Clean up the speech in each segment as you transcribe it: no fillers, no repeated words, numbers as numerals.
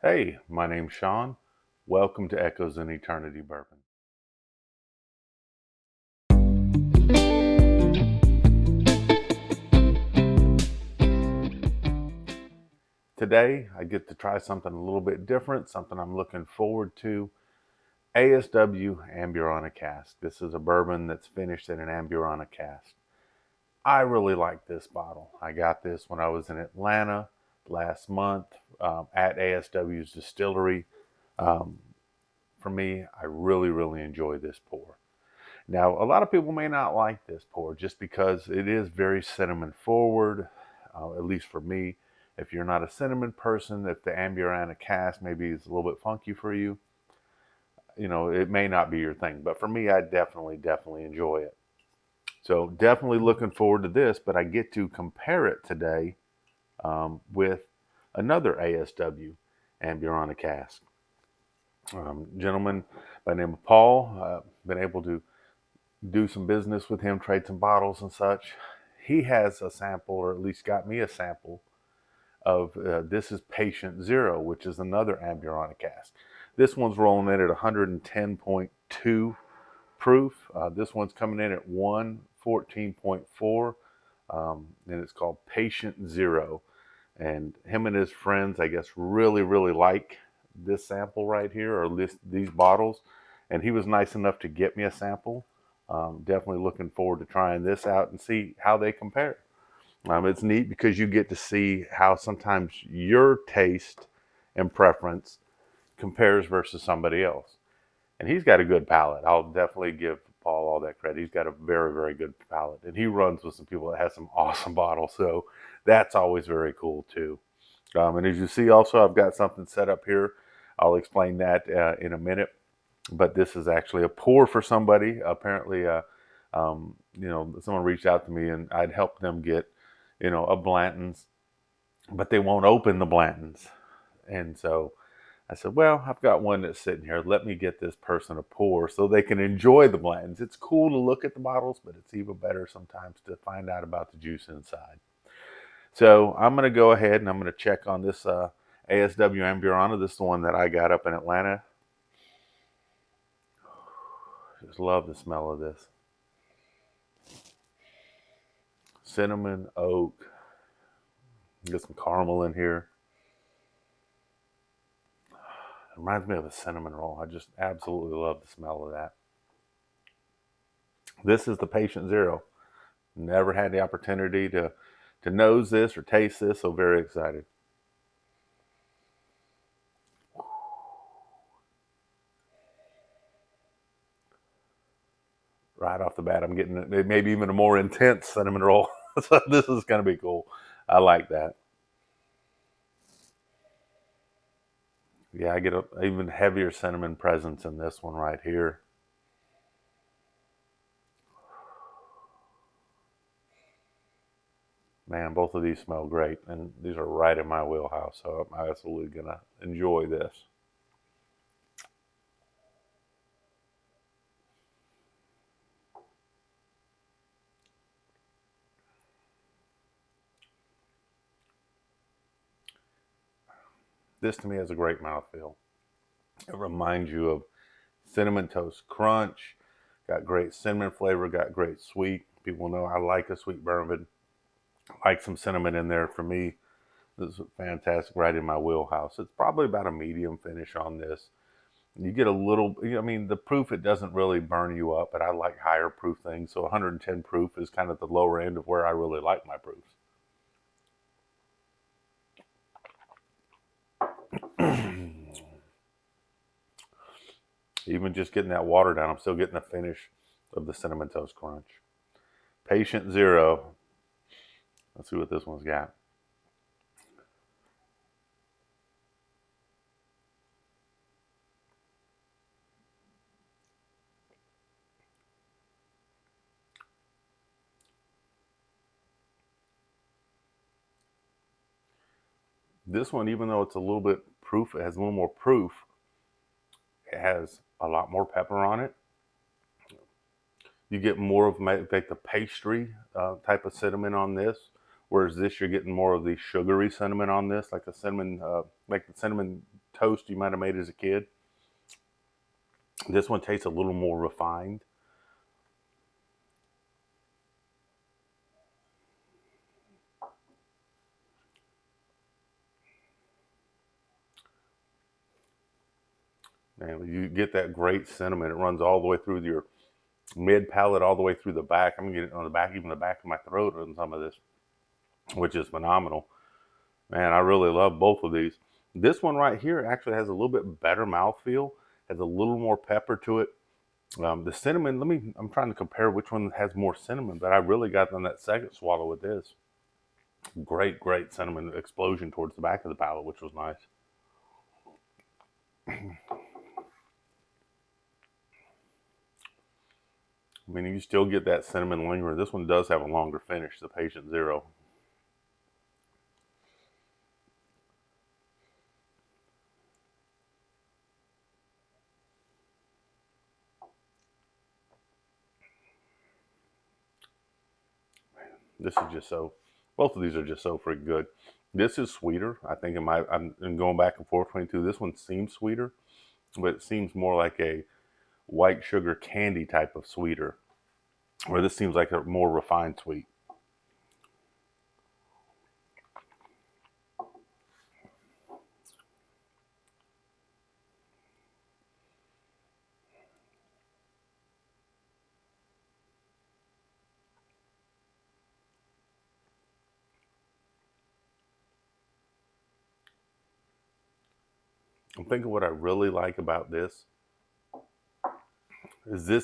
Hey, my name's Sean. Welcome to Echoes in Eternity Bourbon. Today, I get to try something a little bit different, something I'm looking forward to. ASW Amburana Cask. This is a bourbon that's finished in an Amburana cask. I really like this bottle. I got this when I was in Atlanta last month at ASW's Distillery. Um, for me, I really enjoy this pour. Now, a lot of people may not like this pour just because it is very cinnamon forward, at least for me. If you're not a cinnamon person, if the Amburana cask maybe is a little bit funky for you, it may not be your thing. But for me, I definitely enjoy it. So definitely looking forward to this, but I get to compare it today with another ASW Amburana cask. Gentleman by the name of Paul, been able to do some business with him, trade some bottles and such. He has a sample, or at least got me a sample of this is Patient Zero, which is another Amburana cask. This one's rolling in at 110.2 proof. This one's coming in at 114.4, and it's called Patient Zero. And him and his friends, I guess, really like this sample right here, or these bottles. And he was nice enough to get me a sample. Definitely looking forward to trying this out and see how they compare. It's neat because you get to see how sometimes your taste and preference compares versus somebody else. And he's got a good palate. I'll definitely give Paul all that credit. He's got a very good palate. And he runs with some people that have some awesome bottles. So that's always very cool too. And as you see also, I've got something set up here. I'll explain that in a minute. But this is actually a pour for somebody. Apparently, someone reached out to me and I'd helped them get, a Blanton's, but they won't open the Blanton's. And so I said, well, I've got one that's sitting here. Let me get this person a pour so they can enjoy the Blanton's. It's cool to look at the bottles, but it's even better sometimes to find out about the juice inside. So I'm going to go ahead and I'm going to check on this ASW Amburana. This is the one that I got up in Atlanta. Just love the smell of this. Cinnamon, oak, get some caramel in here. It reminds me of a cinnamon roll. I just absolutely love the smell of that. This is the Patient Zero. Never had the opportunity to nose this or taste this, so very excited. Right off the bat, I'm getting maybe even a more intense cinnamon roll. So this is going to be cool. I like that. Yeah, I get an even heavier cinnamon presence in this one right here. Man, both of these smell great, and these are right in my wheelhouse, so I'm absolutely going to enjoy this. This to me has a great mouthfeel. It reminds you of Cinnamon Toast Crunch. Got great cinnamon flavor, got great sweet. People know I like a sweet bourbon. I like some cinnamon in there for me. This is fantastic, right in my wheelhouse. It's probably about a medium finish on this. You get a little, the proof, it doesn't really burn you up, but I like higher proof things. So 110 proof is kind of the lower end of where I really like my proofs. Even just getting that water down, I'm still getting the finish of the Cinnamon Toast Crunch. Patient Zero. Let's see what this one's got. This one, even though it's a little bit proof, it has a little more proof, it has a lot more pepper on it. You get more of like the pastry type of cinnamon on this, whereas this you're getting more of the sugary cinnamon on this, like the cinnamon toast you might have made as a kid. This one tastes a little more refined. And you get that great cinnamon. It runs all the way through your mid palate, all the way through the back. I'm getting it on the back, even the back of my throat on some of this, which is phenomenal. Man, I really love both of these. This one right here actually has a little bit better mouthfeel, has a little more pepper to it. The cinnamon, I'm trying to compare which one has more cinnamon, but I really got on that second swallow with this. Great, great cinnamon explosion towards the back of the palate, which was nice. I mean, you still get that cinnamon lingering. This one does have a longer finish, the Patient Zero. This is just so, both of these are just so freaking good. This is sweeter. I think I'm going back and forth between two. This one seems sweeter, but it seems more like a white sugar candy type of sweeter, where this seems like a more refined sweet. I'm thinking what I really like about this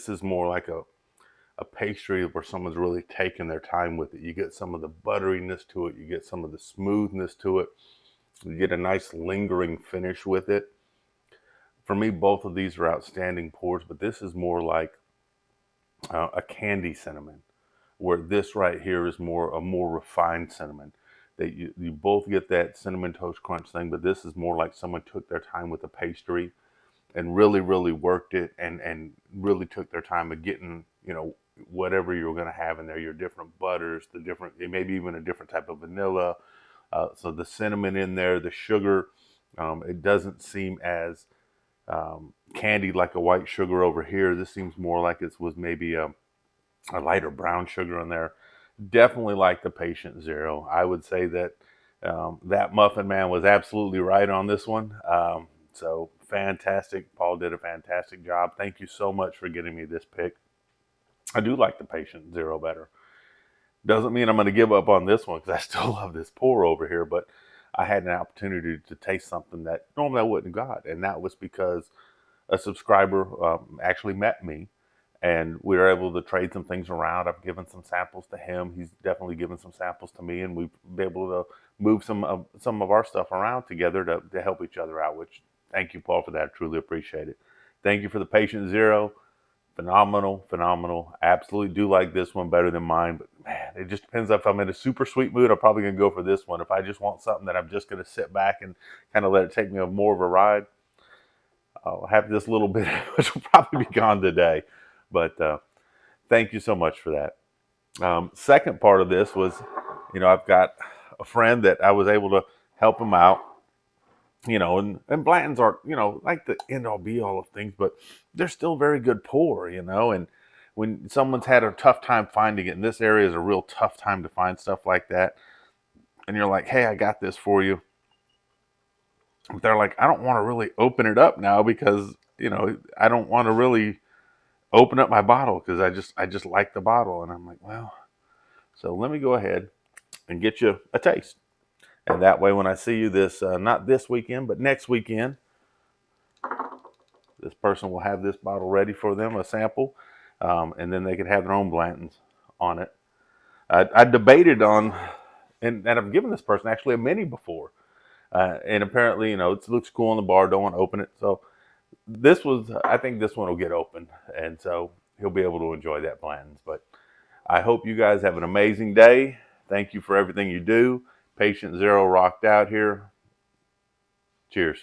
is more like a pastry where someone's really taken their time with it. You get some of the butteriness to it. You get some of the smoothness to it. You get a nice lingering finish with it. For me, both of these are outstanding pours, but this is more like a candy cinnamon, where this right here is a more refined cinnamon. That you both get that cinnamon toast crunch thing, but this is more like someone took their time with the pastry and really, really worked it and really took their time of getting, whatever you're going to have in there, your different butters, maybe even a different type of vanilla. So the cinnamon in there, the sugar, it doesn't seem as candied like a white sugar over here. This seems more like it was maybe a lighter brown sugar in there. Definitely like the Patient Zero. I would say that that Muffin Man was absolutely right on this one. So fantastic. Paul did a fantastic job. Thank you so much for getting me this pick. I do like the Patient Zero better. Doesn't mean I'm going to give up on this one because I still love this pour over here, but I had an opportunity to taste something that normally I wouldn't have got, and that was because a subscriber actually met me, and we were able to trade some things around. I've given some samples to him. He's definitely given some samples to me, and we've been able to move some of our stuff around together to help each other out, which thank you, Paul, for that. I truly appreciate it. Thank you for the Patient Zero. Phenomenal, phenomenal. Absolutely do like this one better than mine, but man, it just depends. If I'm in a super sweet mood, I'm probably going to go for this one. If I just want something that I'm just going to sit back and kind of let it take me on more of a ride, I'll have this little bit, which will probably be gone today. But thank you so much for that. Second part of this was, I've got a friend that I was able to help him out, and Blanton's aren't, like the end all be all of things, but they're still very good pour, and when someone's had a tough time finding it, and this area is a real tough time to find stuff like that, and you're like, hey, I got this for you. But they're like, I don't want to really open it up now because, I don't want to really open up my bottle because I just like the bottle. And I'm like, well, so let me go ahead and get you a taste. And that way, when I see you not this weekend, but next weekend, this person will have this bottle ready for them, a sample, and then they can have their own Blantons on it. I debated on, and I've given this person actually a mini before. And apparently, it looks cool on the bar, don't want to open it. So I think this one will get open. And so he'll be able to enjoy that Blanton's. But I hope you guys have an amazing day. Thank you for everything you do. Patient Zero rocked out here. Cheers.